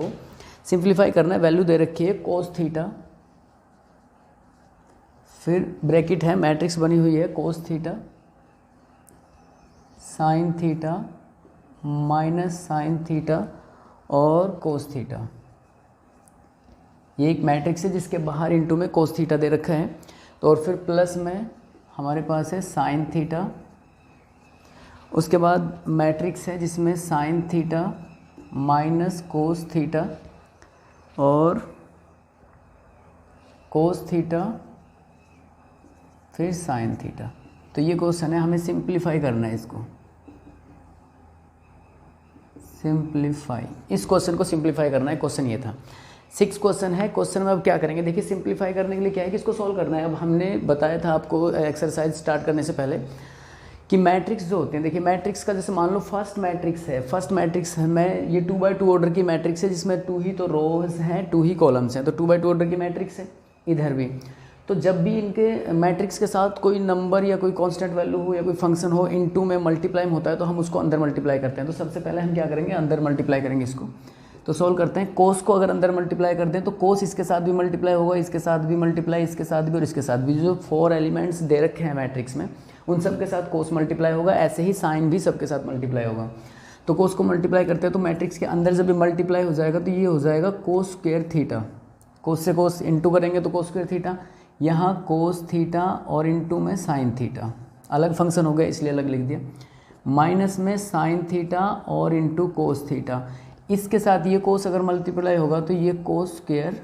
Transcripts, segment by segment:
आपको सिंप्लीफाई करना है। वैल्यू दे रखी है कोस थीटा, फिर ब्रैकेट है, मैट्रिक्स बनी हुई है कोस theta sine theta minus sine theta और कोस थीटा। ये एक मैट्रिक्स है जिसके बाहर इनटू में कोस थीटा दे रखा है। तो और फिर प्लस में हमारे पास है साइन थीटा, उसके बाद मैट्रिक्स है जिसमें sine theta minus cos theta और कोस थीटा फिर साइन थीटा। तो ये क्वेश्चन है, हमें सिंप्लीफाई करना है इसको, सिंप्लीफाई, इस क्वेश्चन को सिंप्लीफाई करना है। क्वेश्चन ये था, 6 क्वेश्चन है। क्वेश्चन में अब क्या करेंगे, देखिए सिंप्लीफाई करने के लिए क्या है कि इसको सॉल्व करना है। अब हमने बताया था आपको एक्सरसाइज स्टार्ट करने से पहले कि मैट्रिक्स जो होते हैं, देखिए मैट्रिक्स का जैसे मान लो फर्स्ट मैट्रिक्स है, फर्स्ट मैट्रिक्स में ये 2x2 ऑर्डर की मैट्रिक्स है जिसमें 2 ही तो रोज हैं 2 ही कॉलम्स हैं, तो 2x2 ऑर्डर की मैट्रिक्स है। इधर भी तो जब भी इनके मैट्रिक्स के साथ कोई नंबर या कोई कांस्टेंट वैल्यू हो या कोई फंक्शन हो इनटू में मल्टीप्लाई होता है तो हम उसको अंदर मल्टीप्लाई करते हैं। तो सबसे पहले हम क्या करेंगे, अंदर मल्टीप्लाई करेंगे इसको। तो सोल्व करते हैं, कोस को अगर अंदर मल्टीप्लाई कर दें तो कोस इसके साथ भी मल्टीप्लाई होगा, इसके साथ भी मल्टीप्लाई, इसके साथ भी और इसके साथ भी। जो 4 एलिमेंट्स दे रखे हैं मैट्रिक्स में उन सब के साथ कोस मल्टीप्लाई होगा, ऐसे ही साइन भी सबके साथ मल्टीप्लाई होगा। तो कोस को मल्टीप्लाई करते हैं तो मैट्रिक्स के अंदर जब भी मल्टीप्लाई हो जाएगा तो ये हो जाएगा कोस स्क्वायर थीटा, कोस से कोस इंटू करेंगे तो कोस स्क्वायर थीटा, यहाँ कोस थीटा और इंटू में साइन थीटा, अलग फंक्शन हो गया इसलिए अलग लिख दिया, माइनस में साइन थीटा और इंटू कोस थीटा। इसके साथ ये कोस अगर मल्टीप्लाई होगा तो ये कोस स्क्वायर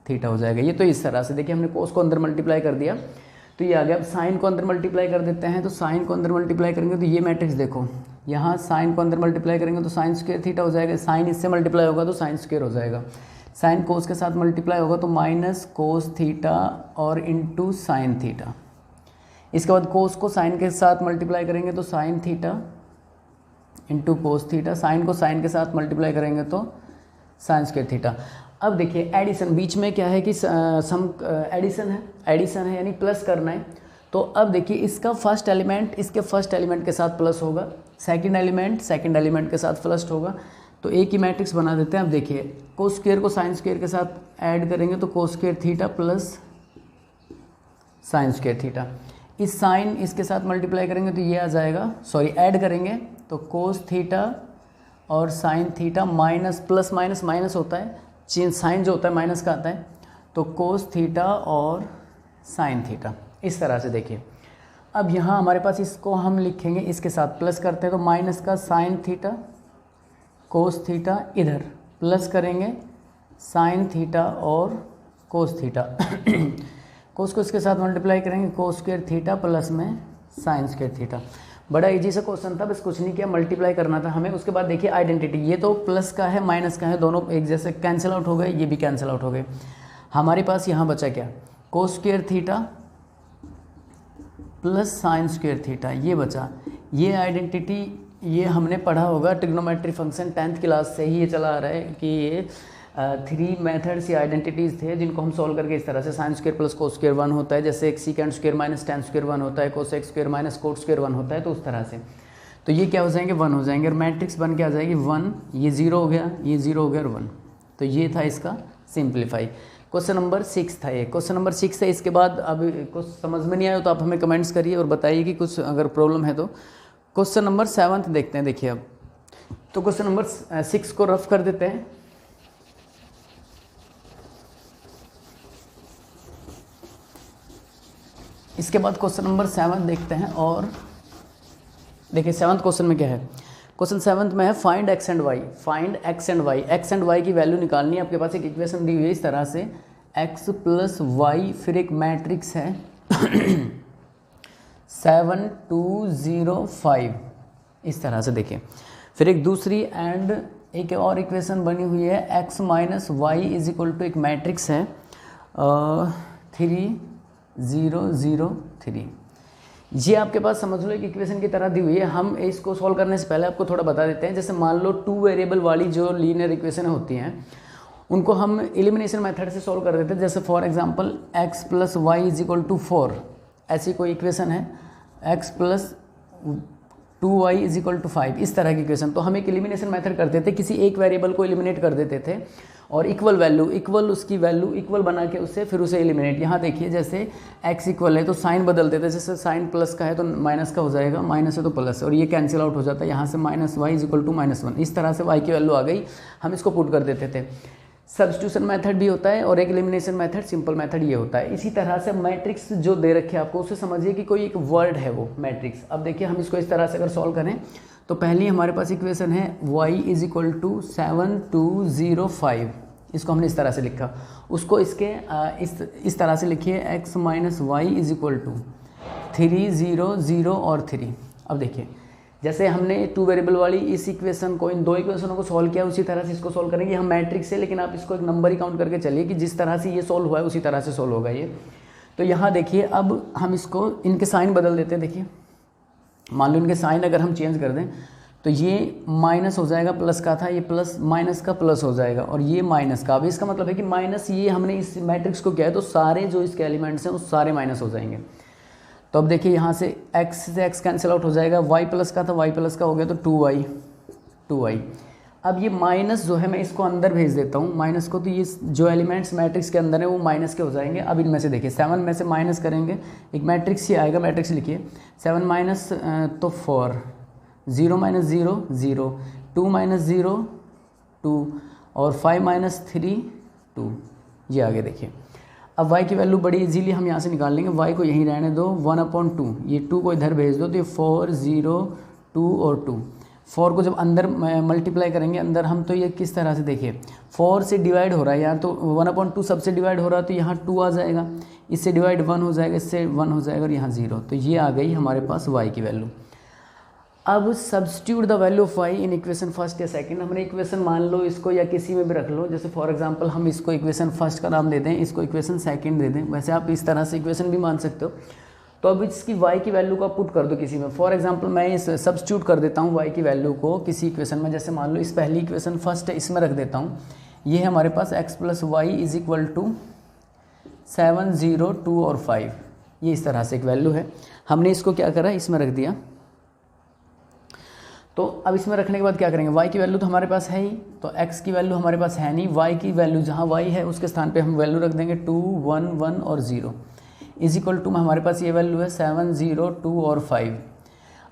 थीटा हो जाएगा। ये तो इस तरह से देखिए हमने कोस को अंदर मल्टीप्लाई कर दिया तो ये आ गया। अब साइन को अंदर मल्टीप्लाई कर देते हैं, तो साइन को अंदर मल्टीप्लाई करेंगे तो ये मैट्रिक्स देखो, यहाँ साइन को अंदर मल्टीप्लाई करेंगे तो साइन स्क्वायर थीटा हो जाएगा, साइन इससे मल्टीप्लाई होगा तो साइन स्क्वायर हो जाएगा, साइन कोस के साथ मल्टीप्लाई होगा तो माइनस कोस थीटा और इंटू साइन थीटा। इसके बाद कोस को साइन के साथ मल्टीप्लाई करेंगे तो sine theta into cos theta, sine को साइन के साथ मल्टीप्लाई करेंगे तो साइन स्क्वायर थीटा। अब देखिए एडिशन, बीच में क्या है कि सम एडिशन है यानी प्लस करना है। तो अब देखिए इसका फर्स्ट एलिमेंट इसके फर्स्ट एलिमेंट के साथ प्लस होगा, सेकंड एलिमेंट के साथ प्लस होगा। तो एक ही मैट्रिक्स बना देते हैं। अब देखिए कोस स्क्वायर को साइन स्क्वायर के साथ ऐड करेंगे तो cos square theta plus sine square theta. इस साइन इसके साथ मल्टीप्लाई करेंगे तो ये आ जाएगा, सॉरी ऐड करेंगे तो कोस थीटा और sine theta minus plus minus minus होता है, चेंज साइन जो होता है माइनस का आता है, तो कोस थीटा और साइन थीटा। इस तरह से देखिए अब यहाँ हमारे पास इसको हम लिखेंगे, इसके साथ प्लस करते हैं तो माइनस का साइन थीटा कोस थीटा, इधर प्लस करेंगे साइन थीटा और कोस थीटा कोस को इसके साथ मल्टीप्लाई करेंगे कोस स्क्वायर थीटा प्लस में साइन स्क्वायर थीटा। बड़ा इजी सा क्वेश्चन था, बस कुछ नहीं किया, मल्टीप्लाई करना था हमें। उसके बाद देखिए आइडेंटिटी, ये तो प्लस का है माइनस का है, दोनों एक जैसे कैंसिल आउट हो गए, ये भी कैंसिल आउट हो गए। हमारे पास यहाँ बचा क्या, cos square theta plus sine square theta, ये बचा। ये आइडेंटिटी ये हमने पढ़ा होगा ट्रिग्नोमेट्री फंक्शन 10th क्लास से ही ये चला आ रहा है कि ये 3 मेथड्स या आइडेंटिटीज़ थे जिनको हम सॉल्व करके इस तरह से sine square plus cos square 1 होता है, जैसे एक secant square minus ten square 1 होता है, cosec square minus cot square 1 होता है, तो उस तरह से। तो ये क्या हो जाएंगे 1 हो जाएंगे और मैट्रिक्स बन के आ जाएगी 1, ये 0 हो गया, ये 0 हो गया और 1। तो ये था इसका सिंप्लीफाई। क्वेश्चन नंबर 6 था ये, क्वेश्चन नंबर 6 है। इसके बाद अब कुछ समझ में नहीं आया तो आप हमें कमेंट्स करिए और बताइए कि कुछ अगर प्रॉब्लम है तो। क्वेश्चन नंबर 7 देखते हैं। देखिए अब तो क्वेश्चन नंबर 6 को रफ कर देते हैं। इसके बाद क्वेश्चन नंबर 7 देखते हैं और देखिए 7th क्वेश्चन में क्या है। क्वेश्चन 7th में है find X and Y, find X and Y. X and Y की वैल्यू निकालनी है। आपके पास एक इक्वेशन दी हुई है इस तरह से, एक्स प्लस वाई, फिर एक मैट्रिक्स है 7 2 0 5, इस तरह से देखिए। फिर एक दूसरी एंड एक और इक्वेशन बनी हुई है X minus Y is equal to एक मैट्रिक्स है 3 0 0 3। ये आपके पास समझ लो एक इक्वेशन की तरह दी हुई है। हम इसको सॉल्व करने से पहले आपको थोड़ा बता देते हैं। जैसे मान लो 2 वेरिएबल वाली जो लीनियर इक्वेशन होती हैं उनको हम एलिमिनेशन मेथड से सॉल्व कर देते हैं। जैसे फॉर एग्जांपल x + y = 4, ऐसी कोई इक्वेशन है। x + 2y is equal to 5, इस तरह की इक्वेशन। तो हम एक एलिमिनेशन मेथड करते थे, किसी एक वेरिएबल को एलिमिनेट कर देते थे और इक्वल वैल्यू, इक्वल उसकी वैल्यू इक्वल बना के उससे फिर उसे एलिमिनेट। यहाँ देखिए जैसे x इक्वल है तो साइन बदल देते, जैसे साइन प्लस का है तो माइनस का हो जाएगा, माइनस है तो प्लस, और ये कैंसिल आउट हो जाता है, यहाँ से minus Y is equal to -1, इस तरह से y की वैल्यू आ गई, हम इसको पुट कर देते थे। सब्स्टिट्यूशन मेथड भी होता है और एक एलिमिनेशन मेथड, सिंपल मेथड ये होता है। इसी तरह से मैट्रिक्स जो दे रखे आपको उसे समझिए कि कोई एक वर्ड है वो मैट्रिक्स। अब देखिए हम इसको इस तरह से अगर सॉल्व करें तो पहली हमारे पास इक्वेशन है y इज इक्वल टू 7205, इसको हमने इस तरह से लिखा। उसको इसके इस तरह से लिखिए x minus Y is equal to 3 0 0 और 3। अब देखिए जैसे हमने 2 वेरिएबल वाली इस इक्वेशन को, इन दो इक्वेशनों को सॉल्व किया, उसी तरह से इसको सॉल्व करेंगे। हम मैट्रिक्स से, लेकिन आप इसको एक नंबर ही काउंट करके चलिए कि जिस तरह से ये सॉल्व हुआ है उसी तरह से सॉल्व होगा ये। तो यहाँ देखिए अब हम इसको, इनके साइन बदल देते हैं। देखिए मान लो इनके साइन अगर हम चेंज कर दें तो ये माइनस हो जाएगा, प्लस का था ये प्लस, माइनस का प्लस हो जाएगा, और ये माइनस का। अब इसका मतलब है कि माइनस, ये हमने इस मैट्रिक्स को किया है तो सारे जो इसके एलिमेंट्स हैं वो सारे माइनस हो जाएंगे। तो अब देखिए यहाँ से x से x कैंसिल आउट हो जाएगा, y प्लस का था y प्लस का हो गया तो 2y। अब ये माइनस जो है मैं इसको अंदर भेज देता हूँ माइनस को, तो ये जो एलिमेंट्स मैट्रिक्स के अंदर है वो माइनस के हो जाएंगे। अब इनमें से देखिए 7 में से माइनस करेंगे, एक मैट्रिक्स ही आएगा, मैट्रिक्स लिखिए 7 माइनस तो 4, 0 माइनस 0 0, 2 माइनस 0 2, और 5 माइनस 3 2, ये आगे देखिए। अब y की वैल्यू बड़ी इजीली हम यहाँ से निकाल लेंगे, y को यहीं रहने दो, 1/2, ये 2 को इधर भेज दो तो ये 4 0 2 और 2। 4 को जब अंदर मल्टीप्लाई करेंगे अंदर हम, तो ये किस तरह से देखिए 4 से डिवाइड हो रहा है यहाँ, तो 1/2 सबसे डिवाइड हो रहा है तो यहाँ 2 आ जाएगा, इससे डिवाइड 1 हो जाएगा, इससे 1 हो जाएगा और यहाँ 0। तो ये आ गई हमारे पास y की वैल्यू। अब substitute the value of y in equation first या सेकंड। हमने इक्वेशन मान लो इसको या किसी में भी रख लो, जैसे फॉर एग्जांपल हम इसको इक्वेशन फर्स्ट का नाम दे दें, इसको इक्वेशन सेकंड दे दें, वैसे आप इस तरह से इक्वेशन भी मान सकते हो। तो अब इसकी y की वैल्यू को पुट कर दो किसी में। फॉर एग्जांपल मैं इस सब्स्टिट्यूट कर देता हूँ y की वैल्यू को किसी इक्वेशन में, जैसे मान लो इस पहली इक्वेशन फर्स्ट है इसमें रख देता हूँ। ये है हमारे पास x plus Y is equal to 7 0 2 और 5, ये इस तरह से एक वैल्यू है। हमने इसको क्या करा, इसमें रख दिया। तो अब इसमें रखने के बाद क्या करेंगे, y की वैल्यू तो हमारे पास है ही, तो x की वैल्यू हमारे पास है नहीं, y की वैल्यू जहाँ y है उसके स्थान पे हम वैल्यू रख देंगे 2 1 1 और 0 इज इक्वल टू, हमारे पास ये वैल्यू है 7 0 2 और 5।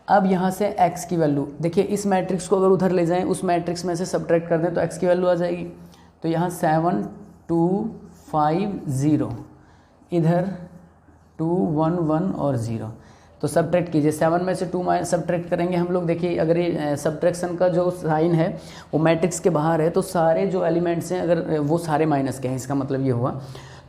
अब यहाँ से x की वैल्यू देखिए, इस मैट्रिक्स को अगर उधर ले जाएं, उस मैट्रिक्स में से सब्ट्रैक्ट कर दें तो x की वैल्यू आ जाएगी। तो यहाँ 7 2 5 0, इधर 2 1 1 और 0। तो सब्ट्रैक्ट कीजिए, 7 में से 2 सब्ट्रैक्ट करेंगे हम लोग। देखिए अगर ये सब्ट्रैक्शन का जो साइन है वो मैट्रिक्स के बाहर है तो सारे जो एलिमेंट्स हैं अगर वो सारे माइनस के हैं, इसका मतलब ये हुआ।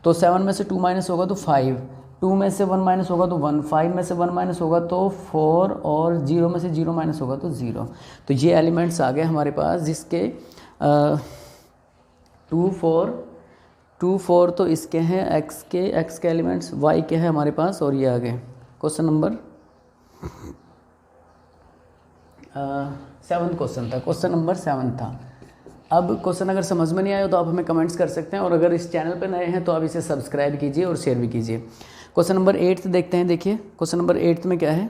तो 7 में से 2 माइनस होगा तो 5, 2 में से 1 माइनस होगा तो 1, 5 में से 1 माइनस होगा तो 4, और 0 में से 0 माइनस होगा तो 0। तो ये एलिमेंट्स आ गए हमारे पास, जिसके 2 4 तो इसके हैं x के एलिमेंट्स, y के हैं हमारे पास, और ये आ गए। क्वेश्चन नंबर 7 क्वेश्चन था, क्वेश्चन नंबर 7 था। अब क्वेश्चन अगर समझ में नहीं आया तो आप हमें कमेंट्स कर सकते हैं, और अगर इस चैनल पर नए हैं तो आप इसे सब्सक्राइब कीजिए और शेयर भी कीजिए। क्वेश्चन नंबर 8 देखते हैं। देखिए क्वेश्चन नंबर 8 में क्या है,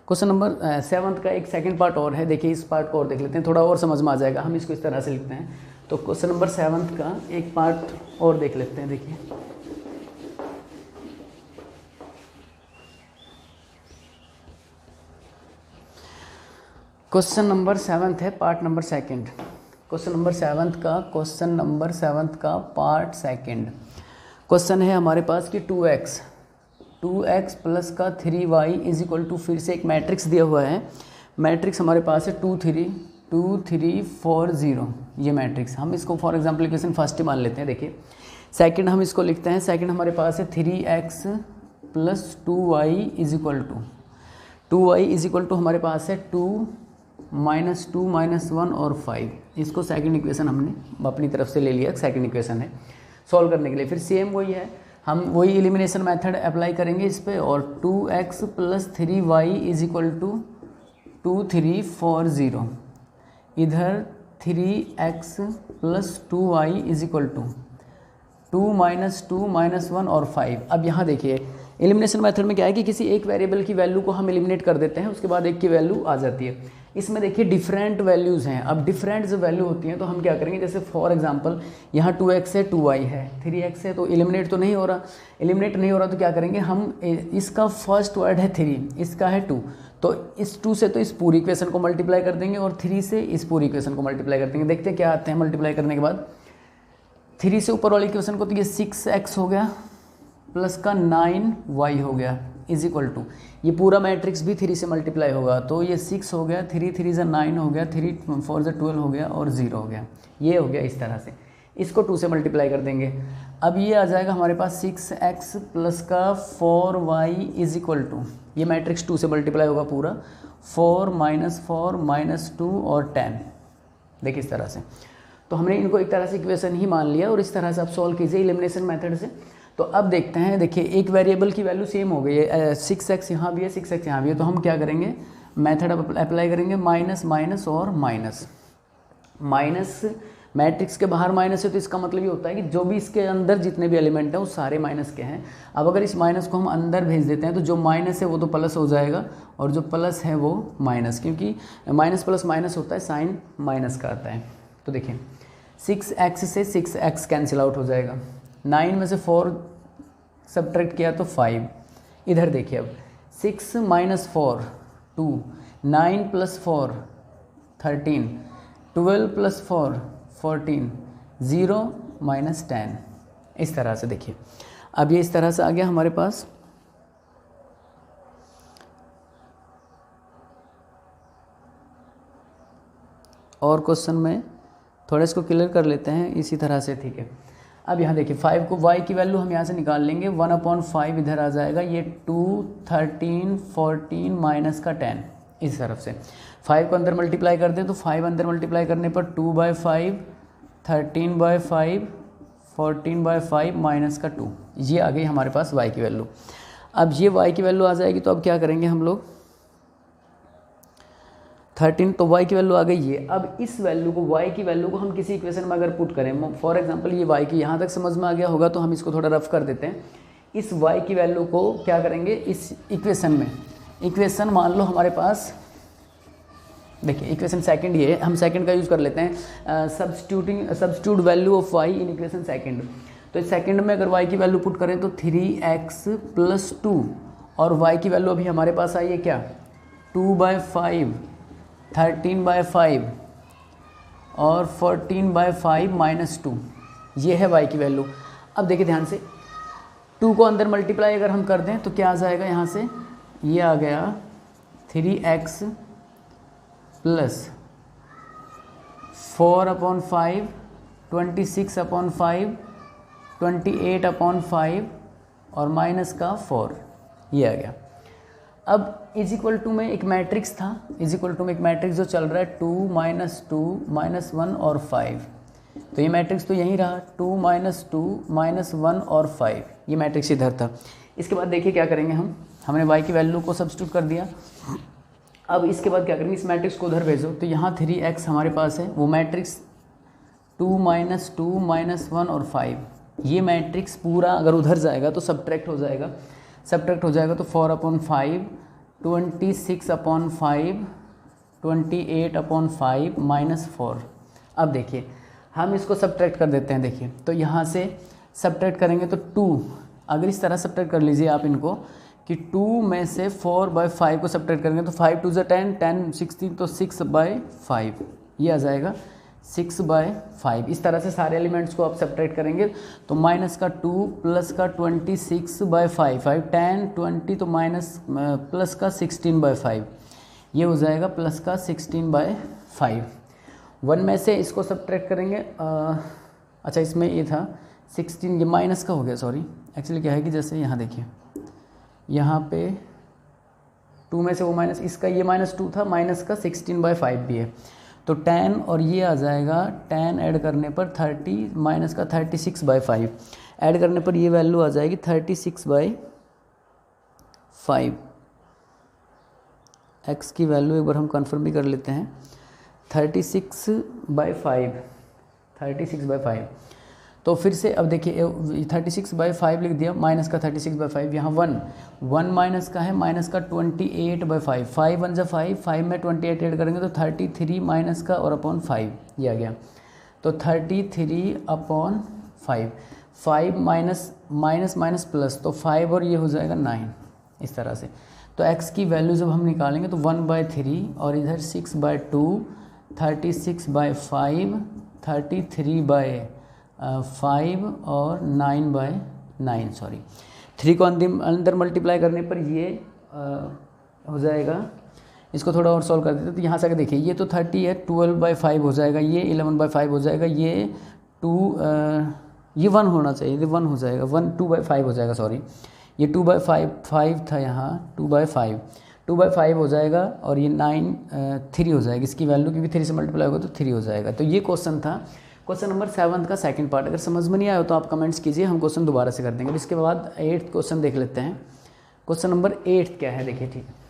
क्वेश्चन नंबर 7 का एक सेकंड पार्ट और है। देखिए इस पार्ट को और देख लेते हैं, थोड़ा और समझ में आ जाएगा। हम इसको इस तरह से लिखते हैं, तो क्वेश्चन नंबर 7 का एक पार्ट और देख लेते हैं। देखिए क्वेश्चन नंबर 7 है part number second. Question number 7 का पार्ट सेकंड क्वेश्चन है हमारे पास कि 2x प्लस का 3y इज इक्वल टू, फिर से एक मैट्रिक्स दिया हुआ है। मैट्रिक्स हमारे पास है 2 3 4 0, ये मैट्रिक्स। हम इसको फॉर एग्जांपल इक्वेशन फर्स्ट ही मान लेते हैं। देखिए सेकंड हम इसको लिखते हैं, सेकंड हमारे पास है 3x plus 2y is equal to, 2y is equal to हमारे पास है 2 -2 -1 और 5। इसको सेकंड इक्वेशन हमने अपनी तरफ से ले लिया, सेकंड इक्वेशन है सॉल्व करने के लिए। फिर सेम वही है, हम वही एलिमिनेशन मेथड अप्लाई करेंगे इस पे, और 2x plus 3y is equal to 2 3 4 0, इधर 3x plus 2y is equal to 2 minus 2 minus 1 और 5। अब यहाँ देखिए एलिमिनेशन मेथड में क्या है कि किसी एक वेरिएबल की वैल्यू को हम एलिमिनेट कर देते हैं, उसके बाद एक की वैल्यू आ जाती है। इसमें देखिए डिफरेंट वैल्यूज़ हैं। अब डिफरेंट जो वैल्यू होती हैं तो हम क्या करेंगे, जैसे फॉर एग्जांपल यहाँ 2x है, 2y है, 3x है, तो एलिमिनेट तो नहीं हो रहा। एलिमिनेट नहीं हो रहा तो क्या करेंगे हम, इसका फर्स्ट वर्ड है 3, इसका है 2, तो इस 2 से तो इस पूरी इक्वेशन को मल्टीप्लाई कर देंगे और 3 से इस पूरी इक्वेशन को मल्टीप्लाई कर देंगे। देखते हैं क्या आते हैं मल्टीप्लाई करने के बाद। 3 से ऊपर वाली इक्वेशन को तो ये 6x हो गया प्लस का 9y हो गया इज इक्वल टू, ये पूरा मैट्रिक्स भी 3 से मल्टीप्लाई होगा, तो ये 6 हो गया, 3 3 से 9 हो गया, 3 4 से 12 हो गया और 0 हो गया। ये हो गया इस तरह से। इसको 2 से मल्टीप्लाई कर देंगे। अब ये आ जाएगा हमारे पास 6x प्लस का 4y इज इक्वल टू, ये मैट्रिक्स 2 से मल्टीप्लाई होगा पूरा, 4 माइनस 4 माइनस 2 और 10। देखिए इस तरह से। तो हमने इनको एक तरह से इक्वेशन ही मान लिया और इस तरह से आप सॉल्व कीजिए एलिमिनेशन मेथड से। तो अब देखते हैं, देखिए एक वेरिएबल की वैल्यू सेम हो गई है, 6x यहाँ भी है, 6x यहाँ भी है, तो हम क्या करेंगे, मेथड अप्लाई करेंगे, माइनस माइनस और माइनस। माइनस मैट्रिक्स के बाहर माइनस है तो इसका मतलब ये होता है कि जो भी इसके अंदर जितने भी एलिमेंट हैं वो सारे माइनस के हैं। अब अगर इस माइनस को हम अंदर भेज देते हैं तो जो माइनस है वो तो प्लस हो जाएगा और जो प्लस है वो माइनस, क्योंकि माइनस प्लस माइनस होता है, साइन माइनस का आता है। तो देखिए 6x से 6x कैंसिल आउट हो जाएगा, 9 में से 4 सब्ट्रैक्ट किया तो 5। इधर देखिए अब 6 माइनस 4 2, 9 प्लस 4 13, 12 प्लस 4 14, 0 माइनस 10। इस तरह से देखिए अब ये इस तरह से आ गया हमारे पास। और क्वेश्चन में थोड़ा इसको क्लियर कर लेते हैं इसी तरह से, ठीक है। अब यहाँ देखिए 5 को y की वैल्यू हम यहाँ से निकाल लेंगे, 1/5 इधर आ जाएगा, ये 2 13 14 माइनस का 10 इस तरफ से। 5 को अंदर मल्टीप्लाई कर दें तो 5 अंदर मल्टीप्लाई करने पर 2/5 13/5 14/5 माइनस का 2, ये आ गई हमारे पास y की वैल्यू। अब ये y की वैल्यू आ जाएगी तो अब क्या करेंगे हम लोग, 13, तो y की वैल्यू आ गई ये। अब इस वैल्यू को, y की वैल्यू को हम किसी इक्वेशन में अगर पुट करें, फॉर एग्जांपल ये y की, यहाँ तक समझ में आ गया होगा तो हम इसको थोड़ा रफ कर देते हैं। इस y की वैल्यू को क्या करेंगे इस इक्वेशन में, इक्वेशन मान लो हमारे पास, देखिए इक्वेशन सेकंड ये है, हम सेकंड का यूज़ कर लेते हैं, substitute value of y in equation second. तो इस सेकंड में अगर y की वैल्यू पुट करें तो 3x प्लस 2 और y की वैल्यू अभी हमारे पास आई है क्या, 2/5 13/5 और 14/5 माइनस 2, ये है y की वैल्यू। अब देखिए ध्यान से, 2 को अंदर मल्टीप्लाई अगर हम कर दें तो क्या आ जाएगा यहाँ से, ये आ गया 3x प्लस 4/5 26/5 28/5 और माइनस का 4, ये आ गया। अब इज इक्वल टू में एक मैट्रिक्स था, इज इक्वल टू में एक मैट्रिक्स जो चल रहा है 2 माइनस 1 और 5, तो ये मैट्रिक्स तो यहीं रहा, 2 माइनस 1 और 5, ये मैट्रिक्स इधर था। इसके बाद देखिए क्या करेंगे हम, हमने y की वैल्यू को सब्स्टिट्यूट कर दिया। अब इसके बाद क्या करेंगे, इस मैट्रिक्स को उधर भेजो, तो यहाँ 3x हमारे पास है, वो मैट्रिक्स 2 माइनस 1 और 5, ये मैट्रिक्स पूरा अगर उधर जाएगा तो सब्ट्रैक्ट हो जाएगा, सब्ट्रैक्ट हो जाएगा तो 4/5 26/5 28/5 माइनस 4। अब देखिए हम इसको सब्ट्रैक्ट कर देते हैं, देखिए तो यहाँ से सब्ट्रैक्ट करेंगे तो 2, अगर इस तरह सब्ट्रैक्ट कर लीजिए आप इनको कि 2 में से 4/5 को सब्ट्रैक्ट करेंगे तो 5 2 ज़ा 10 10 16, तो 6/5 ये आ जाएगा 6/5। इस तरह से सारे एलिमेंट्स को आप सब्ट्रैक्ट करेंगे तो माइनस का 2 प्लस का 26/5 5 10 20, तो माइनस प्लस का 16/5, ये हो जाएगा प्लस का 16/5। 1 में से इसको सब्ट्रैक्ट करेंगे, अच्छा इसमें ये था 16, ये माइनस का हो गया, सॉरी एक्चुअली क्या है कि जैसे यहाँ देखिए यहाँ पे 2 में से वो माइनस, इसका ये -2 था, माइनस का 16/5 भी है, तो 10 और ये आ जाएगा 10 ऐड करने पर 30 माइनस का 36/5 ऐड करने पर ये वैल्यू आ जाएगी 36/5। x की वैल्यू एक बार हम कंफर्म भी कर लेते हैं, 36/5। तो फिर से अब देखिए 36/5 लिख दिया, माइनस का 36/5, यहाँ 1 माइनस का है, माइनस का 28/5, 5 1 जा 5, 5 में 28 ऐड करेंगे तो 33 माइनस का और अपॉन 5 ये आ गया। तो 33/5, 5 माइनस प्लस, तो 5 और ये हो जाएगा 9 इस तरह से। तो x की वैल्यू जब हम निकालेंगे तो 1/3 और इधर 6/2, 36/5, 33/5 और 9/9 सॉरी 3 को अंदर मल्टीप्लाई करने पर ये हो जाएगा। इसको थोड़ा और सॉल्व कर देते तो यहाँ से आगे देखिए ये तो 30 है, 12/5 हो जाएगा, ये 11/5 हो जाएगा, ये 1 होना चाहिए, ये 1 हो जाएगा, 2/5 हो जाएगा सॉरी, ये 2/5 था यहाँ 2/5 हो जाएगा और ये 3 हो जाएगी इसकी वैल्यू, क्योंकि 3 से मल्टीप्लाई होगा तो 3 हो जाएगा। तो ये क्वेश्चन था क्वेश्चन नंबर 7 का सेकंड पार्ट। अगर समझ में नहीं आया तो आप कमेंट्स कीजिए, हम क्वेश्चन दोबारा से कर देंगे। अब इसके बाद 8th क्वेश्चन देख लेते हैं। क्वेश्चन नंबर 8 क्या है देखिए, ठीक है।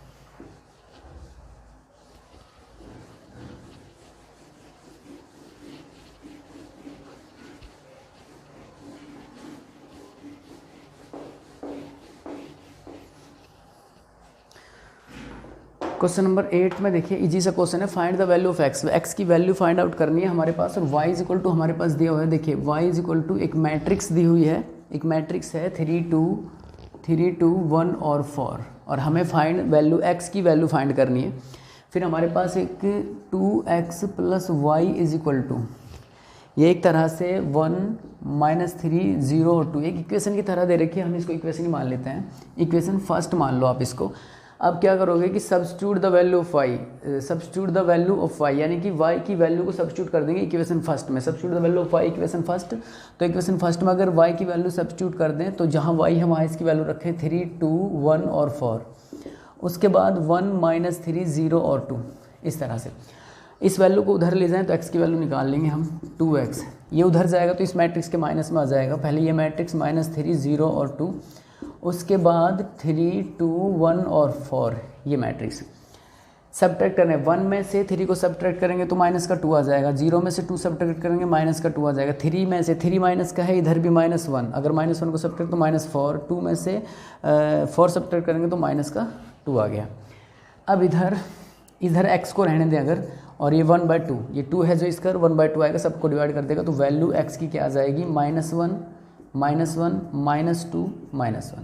क्वेश्चन नंबर 8 में देखिए इजी सा क्वेश्चन है, find the value of x की वैल्यू फाइंड आउट करनी है हमारे पास, और y इज इक्वल टू हमारे पास दिया हुआ है। देखिए y इज इक्वल टू एक मैट्रिक्स दी हुई है, एक मैट्रिक्स है 3 2 1 और 4, और हमें फाइंड वैल्यू x की वैल्यू फाइंड करनी है। फिर हमारे पास एक 2x + y is equal to, ये एक तरह से 1 -3 0 और 2 एक इक्वेशन की तरह दे रखी है, हम इसको इक्वेशन ही मान लेते हैं, इक्वेशन फर्स्ट मान लो आप इसको। अब क्या करोगे कि substitute the value of y, यानी कि y की वैल्यू को सब्स्टिट्यूट कर देंगे इक्वेशन फर्स्ट में। Substitute the value of y equation first, तो इक्वेशन फर्स्ट में अगर y की वैल्यू सब्स्टिट्यूट कर दें तो जहाँ y है वहाँ इसकी वैल्यू रखें 3 2 1 और 4, उसके बाद 1 -3 0 और 2, इस तरह से इस वैल्यू को उधर ले जाएं तो x की वैल्यू निकाल लेंगे हम 2x, ये उधर जाएगा तो इस मैट्रिक्स के माइनस में आ जाएगा। पहले ये मैट्रिक्स -3 0 और 2, उसके बाद 3 2 1 और 4 ये मैट्रिक्स सब्ट्रैक्ट करना है। 1 में से 3 को सब्ट्रैक्ट करेंगे तो माइनस का 2 आ जाएगा, 0 में से 2 सब्ट्रैक्ट करेंगे माइनस का 2 आ जाएगा, 3 में से 3 माइनस का है, इधर भी -1, अगर -1 को सब्ट्रैक्ट तो -4, 2 में से 4 सब्ट्रैक्ट करेंगे तो माइनस का 2 आ गया। अब इधर x को रहने दें अगर, और ये 1/2, ये 2 है जो इसका 1/2 आएगा, सबको डिवाइड कर देगा, तो वैल्यू x की क्या आ जाएगी -1 -2 -1,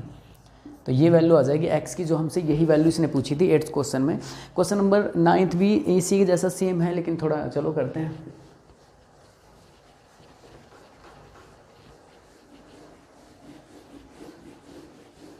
तो ये वैल्यू आ जाएगी x की, जो हमसे यही वैल्यू इसने पूछी थी 8th क्वेश्चन में। क्वेश्चन नंबर 9th भी इसी के जैसा सेम है, लेकिन थोड़ा चलो करते हैं।